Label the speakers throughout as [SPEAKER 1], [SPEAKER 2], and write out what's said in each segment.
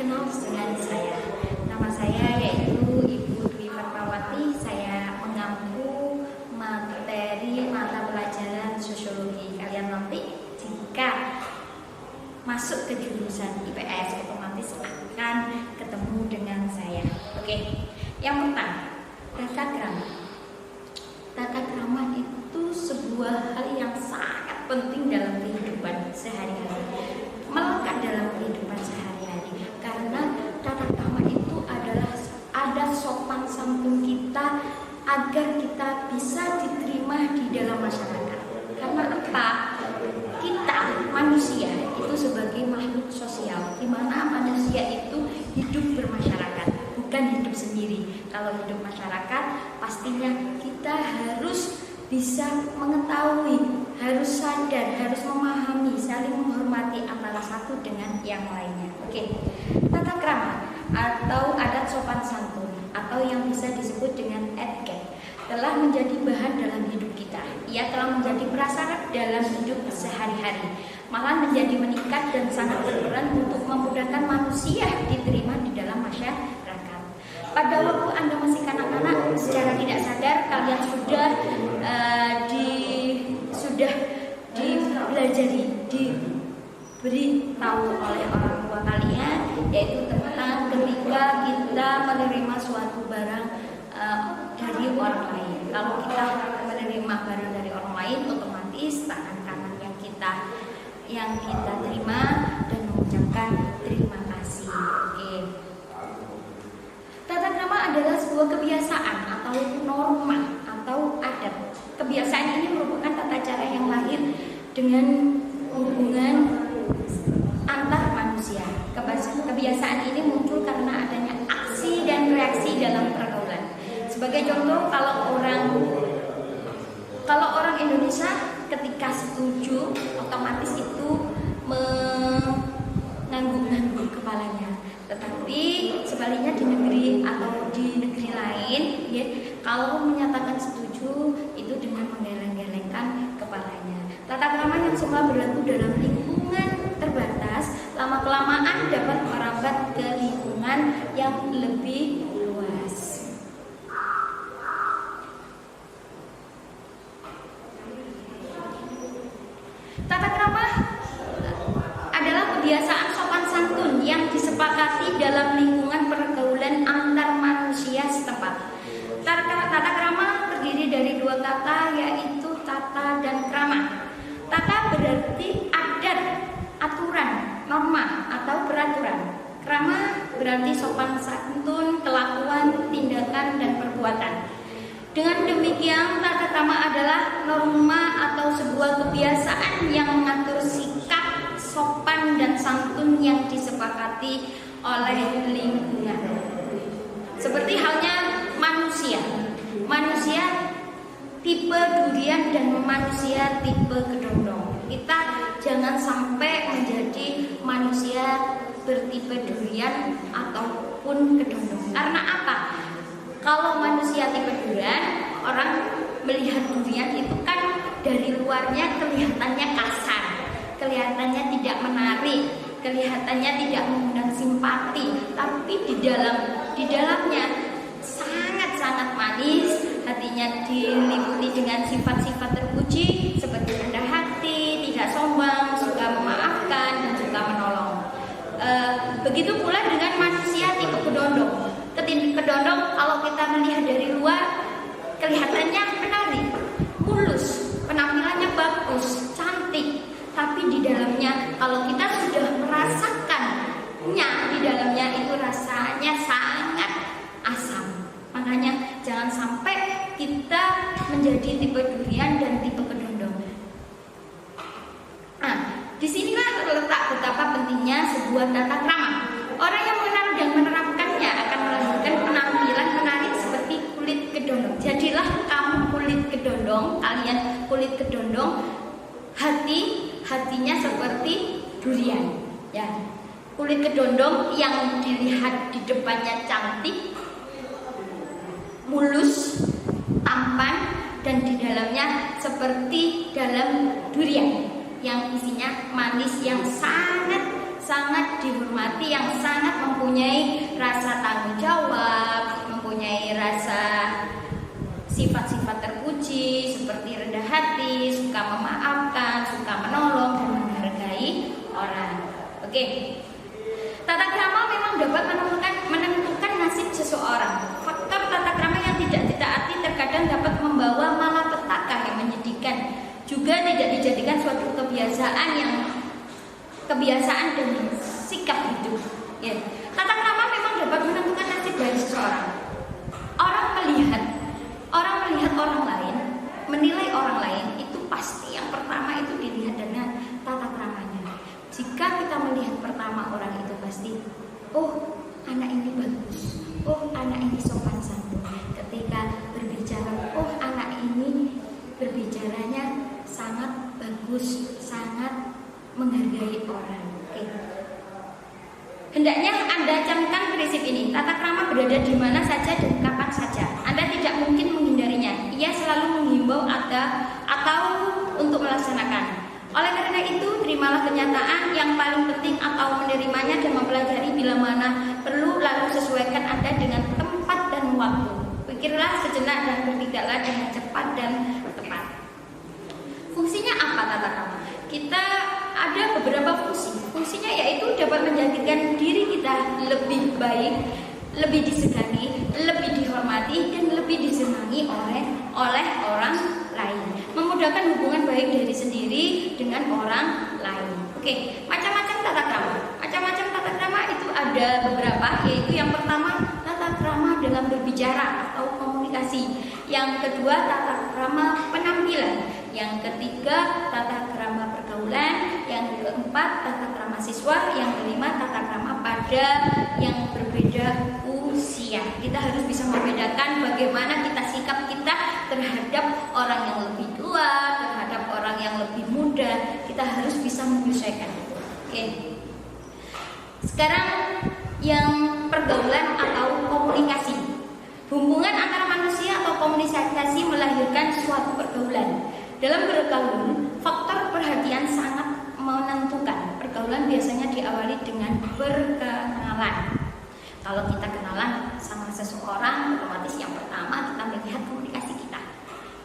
[SPEAKER 1] kenal dengan saya. Nama saya yaitu Ibu Dwi Permawati. Saya mengampu materi mata pelajaran sosiologi. Kalian nanti jika masuk ke jurusan IPS otomatis akan ketemu dengan saya. Oke. Yang pertama, tata krama. Tata krama itu sebuah hal yang sangat penting dalam kehidupan sehari-hari. Melekat dalam kehidupan sehari-hari karena tata krama itu adalah ada sopan santun kita agar kita bisa diterima di dalam masyarakat. Karena apa? Kita manusia itu sebagai makhluk sosial, di mana manusia itu hidup bermasyarakat, bukan hidup sendiri. Kalau hidup masyarakat, pastinya kita harus bisa mengetahui, harus sadar, harus memahami, saling menghormati antara satu dengan yang lainnya. Oke. Tata krama atau adat sopan santun atau yang bisa disebut dengan etiquette telah menjadi bahan dalam hidup kita. Ia telah menjadi prasyarat dalam hidup sehari-hari, malah menjadi meningkat dan sangat berperan untuk memudahkan manusia diterima di dalam masyarakat. Pada waktu Anda masih kanak-kanak, secara tidak sadar kalian sudah dipelajari, diberi tahu oleh orang tua kalian, yaitu tentang ketika kita menerima suatu barang dari orang lain. Kalau kita menerima barang dari orang lain, otomatis tangan kanan yang kita terima dan mengucapkan terima kasih. Oke. Tata krama adalah sebuah kebiasaan atau norma atau adat. Kebiasaan ini merupakan tata cara yang lahir dengan hubungan antar manusia. Kebiasaan ini muncul karena adanya aksi dan reaksi dalam pergaulan. Sebagai contoh, kalau orang Indonesia ketika setuju, otomatis itu mengangguk-angguk kepalanya. Tetapi sebaliknya di negeri atau di negeri lain, ya, kalau menyatakan setuju itu dengan menggeleng-gelengkan kepalanya. Tata krama yang semula berlaku dalam lingkungan terbatas, lama-kelamaan dapat merambat ke lingkungan yang lebih luas. Tata krama adalah kebiasaan sopan santun yang disepakati dalam lingkungan pergaulan antar manusia setempat. Tata krama terdiri dari dua kata, yaitu tata dan krama. Tata berarti adat, aturan, norma atau peraturan. Krama berarti sopan santun, kelakuan, tindakan, dan perbuatan. Dengan demikian, tata krama adalah norma atau sebuah kebiasaan yang mengatur sikap sopan dan santun yang disepakati oleh lingkungan. Seperti halnya manusia tipe durian dan manusia tipe kedondong. Kita jangan sampai menjadi manusia bertipe durian ataupun kedondong. Karena apa? Kalau manusia tipe durian, orang melihat durian itu kan dari luarnya kelihatannya kasar, kelihatannya tidak menarik, kelihatannya tidak mengundang simpati, tapi di dalamnya sangat-sangat manis, hatinya diliputi dengan sifat-sifat terpuji seperti rendah hati, tidak sombong, suka memaafkan, dan suka menolong. Begitu pula dengan manusia tipe kedondong. Kedondong kalau kita melihat dari luar kelihatannya menarik, mulus, penampilannya bagus, cantik, tapi di dalamnya kalau kita sudah merasakannya, di dalamnya itu rasanya sangat asam. Makanya jangan sampai kita menjadi tipe durian dan tipe kedondong. Nah, disinilah terletak betapa pentingnya sebuah tata krama. Orang yang mengenal dan menerapkannya akan melahirkan penampilan menarik seperti kulit kedondong. Jadilah kamu kulit kedondong, kalian kulit kedondong, hatinya seperti durian. Ya, kulit kedondong yang dilihat di depannya cantik, mulus, tampan, dan di dalamnya seperti dalam durian yang isinya manis, yang sangat dihormati, yang sangat rasa tanggung jawab, mempunyai rasa sifat-sifat terpuji seperti rendah hati, suka memaafkan, suka menolong dan menghargai orang. Oke. Tata krama memang dapat menentukan nasib seseorang. Faktor tata krama yang tidak ditaati terkadang dapat membawa malapetaka yang menyedihkan. Juga tidak dijadikan suatu kebiasaan dan sikap hidup. Ya. Tata krama memang dapat menentukan nasib dari seseorang. Orang melihat orang lain, menilai orang lain itu pasti yang pertama itu dilihat dengan tata kramanya. Jika kita melihat pertama orang itu pasti, oh anak ini bagus, oh anak ini sopan santun. Ketika berbicara, oh anak ini berbicaranya sangat bagus, sangat menghargai orang. Oke. Hendaknya Anda camkan prinsip ini. Tata krama berada di mana saja dan kapan saja. Anda tidak mungkin menghindarinya. Ia selalu menghimbau atau untuk melaksanakan. Oleh karena itu, terimalah kenyataan yang paling penting atau menerimanya dan mempelajari bila mana perlu, lalu sesuaikan Anda dengan tempat dan waktu. Pikirlah sejenak dan bertindak dengan cepat dan tepat. Fungsinya apa tata krama? Kita ada beberapa fungsi. Fungsinya yaitu dapat menjadikan diri kita lebih baik, lebih disegani, lebih dihormati, dan lebih disenangi oleh orang lain. Memudahkan hubungan baik dari sendiri dengan orang lain. Oke, macam-macam tata krama. Macam-macam tata krama itu ada beberapa, yaitu yang pertama tata krama dalam berbicara atau komunikasi. Yang kedua tata krama penampilan. Yang ketiga tata krama pergaulan. Yang keempat tata krama siswa. Yang kelima tata krama pada yang berbeda usia. Kita harus bisa membedakan bagaimana sikap kita terhadap orang yang lebih tua, terhadap orang yang lebih muda. Kita harus bisa menyesuaikan itu. Oke. Sekarang yang pergaulan atau komunikasi. Hubungan antara manusia atau komunikasi melahirkan suatu pergaulan. Dalam bergaul, faktor perhatian sangat menentukan. Pergaulan biasanya diawali dengan berkenalan. Kalau kita kenalan sama seseorang, otomatis yang pertama kita melihat komunikasi kita.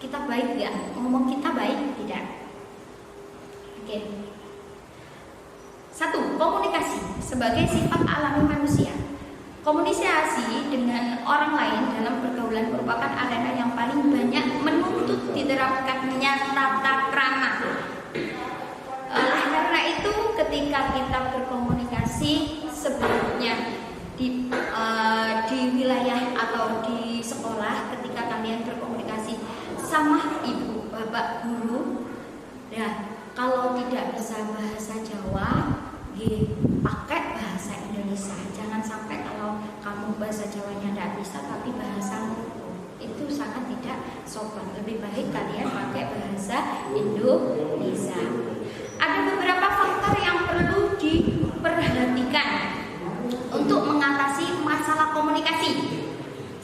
[SPEAKER 1] Kita baik nggak? Ngomong kita baik tidak? Oke. 1. Komunikasi sebagai sifat alami manusia. Komunikasi dengan orang lain dalam pergaulan merupakan arena yang paling banyak menuntut diterapkannya tata krama. Oleh karena itu, ketika kita berkomunikasi sebelumnya di wilayah atau di sekolah, ketika kalian berkomunikasi sama ibu, bapak, guru, ya kalau tidak bisa bahasa Jawa, pakai bahasa Indonesia. Jangan sampai kalau kamu bahasa Jawanya tidak bisa tapi bahasa itu sangat tidak sopan. Lebih baik kalian pakai bahasa Indonesia. Ada beberapa faktor yang perlu diperhatikan untuk mengatasi masalah komunikasi.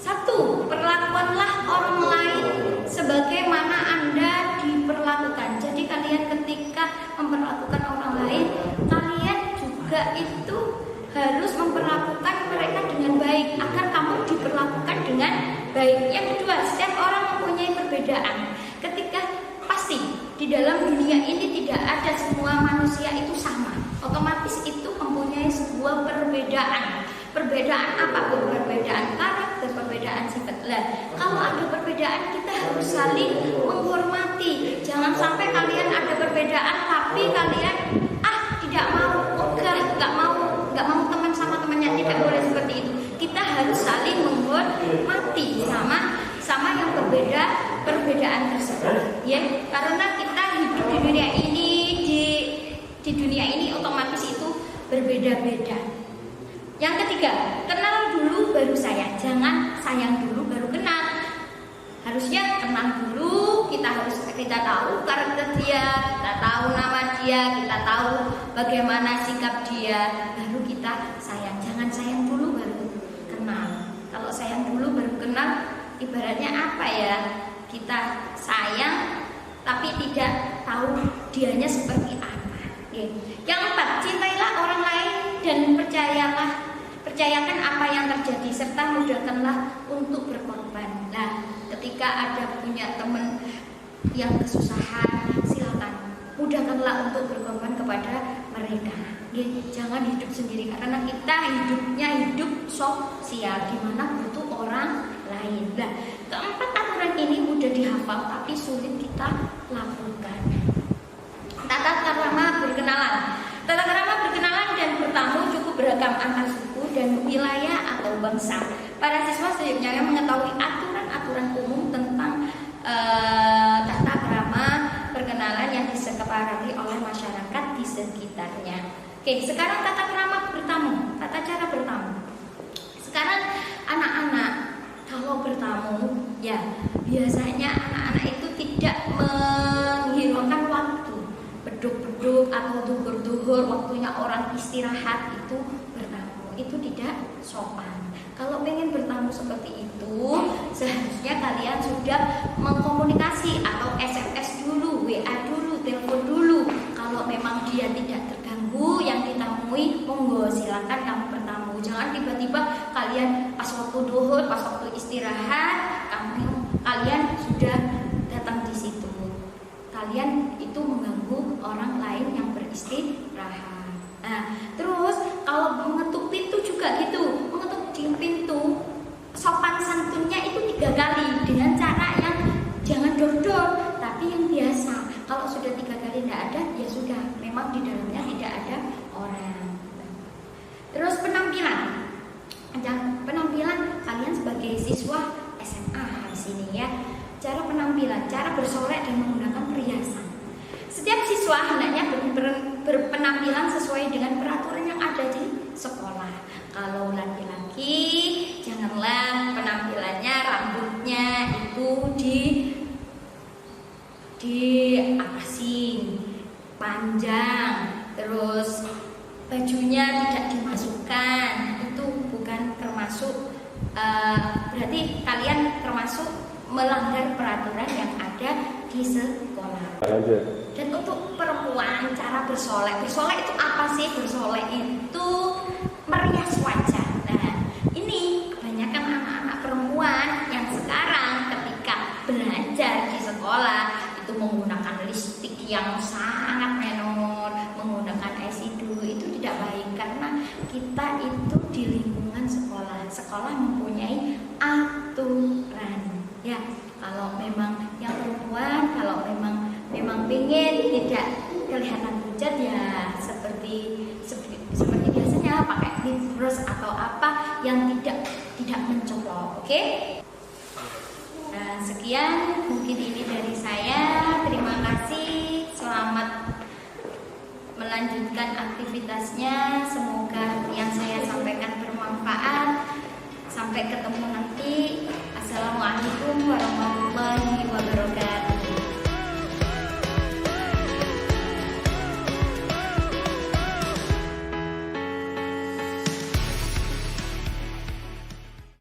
[SPEAKER 1] 1. Perlakuanlah orang lain sebagaimana Anda diperlakukan. Jadi kalian ketika memperlakukan orang lain, kalian juga itu harus memperlakukan mereka dengan baik agar kamu diperlakukan dengan baik. Yang kedua, setiap orang mempunyai perbedaan. Ketika pasti di dalam dunia ini tidak ada semua manusia itu sama. Otomatis itu mempunyai sebuah perbedaan. Perbedaan apapun, perbedaan karakter, perbedaan sifat. Kalau ada perbedaan kita harus saling menghormati. Jangan sampai kalian ada perbedaan tapi kalian tidak mau, nggak mau teman sama temannya. Tidak boleh seperti itu. Kita harus saling menghormati sama yang perbedaan tersebut. Ya, karena kita hidup di dunia ini, di dunia ini otomatis itu berbeda-beda. Yang ketiga, kenal dulu baru sayang. Jangan sayang dulu baru kenal. Harusnya kenal dulu, kita tahu karakter dia, kita tahu nama dia, kita tahu bagaimana sikap dia, baru kita sayang. Jangan sayang dulu baru kenal. Kalau sayang dulu baru kenal, ibaratnya apa ya? Kita sayang tapi tidak tahu dianya seperti apa. Yang 4, cintailah orang lain dan percayakan apa yang terjadi mudahkanlah untuk berkorban. Nah, ketika ada punya teman yang kesusahan, silakan mudahkanlah untuk berkorban kepada mereka. Jangan hidup sendiri, karena kita hidupnya hidup sosial, di mana butuh orang lain. Nah, keempat aturan ini mudah dihafal tapi sulit kita lakukan. Tata krama berkenalan. Tata krama berkenalan dan bertamu cukup beragam antar suku dan wilayah atau bangsa. Para siswa seyogyanya mengetahui aturan-aturan umum tentang tata krama perkenalan yang disepakati oleh masyarakat di sekitarnya. Oke, sekarang tata krama bertamu, tata cara bertamu. Sekarang anak-anak kalau bertamu, ya biasanya anak-anak itu tidak menghiraukan waktu, beduk-beduk atau duhur-duhur, waktunya orang istirahat itu bertamu. Itu tidak sopan. Kalau pengen bertamu seperti itu, seharusnya kalian sudah mengkomunikasi atau SMS dulu, WA dulu, telepon dulu. Kalau memang dia tidak terganggu yang ditemui, monggo silakan kamu bertamu. Jangan tiba-tiba kalian pas waktu duhur, pas waktu istirahat, kalian sudah datang di situ. Kalian itu mengganggu orang lain yang beristirahat. Nah, terus kalau mengetuk pintu juga gitu, mengetuk di pintu, sopan santunnya itu 3 kali dengan cara yang jangan dor-dor, tapi yang biasa. Kalau sudah 3 kali tidak ada, ya sudah, memang di dalamnya tidak ada orang. Terus penampilan. Penampilan kalian sebagai siswa SMA di sini ya. Cara penampilan, cara bersolek dan menggunakan perhiasan. Setiap siswa hendaknya berpenampilan sesuai dengan peraturan yang ada di sekolah. Kalau laki-laki, janganlah penampilannya rambutnya itu diapasin, panjang, terus bajunya tidak dimasukkan. Itu bukan termasuk, berarti kalian termasuk melanggar peraturan yang ada di sekolah. Dan untuk perempuan, cara bersolek itu apa sih? Bersolek itu merias wajah. Nah, ini kebanyakan anak-anak perempuan yang sekarang ketika belajar di sekolah itu menggunakan lipstik yang sangat menor, menggunakan eyeshadow, itu tidak baik karena kita itu di lingkungan sekolah. Sekolah mempunyai aturan. Ya, kalau memang yang perempuan, kalau memang pengen tidak kelihatan pucat, ya seperti biasanya pakai lip gloss atau apa yang tidak mencolok. Oke? Nah, sekian mungkin ini dari saya. Terima kasih. Selamat melanjutkan aktivitasnya. Semoga yang saya sampaikan bermanfaat. Sampai ketemu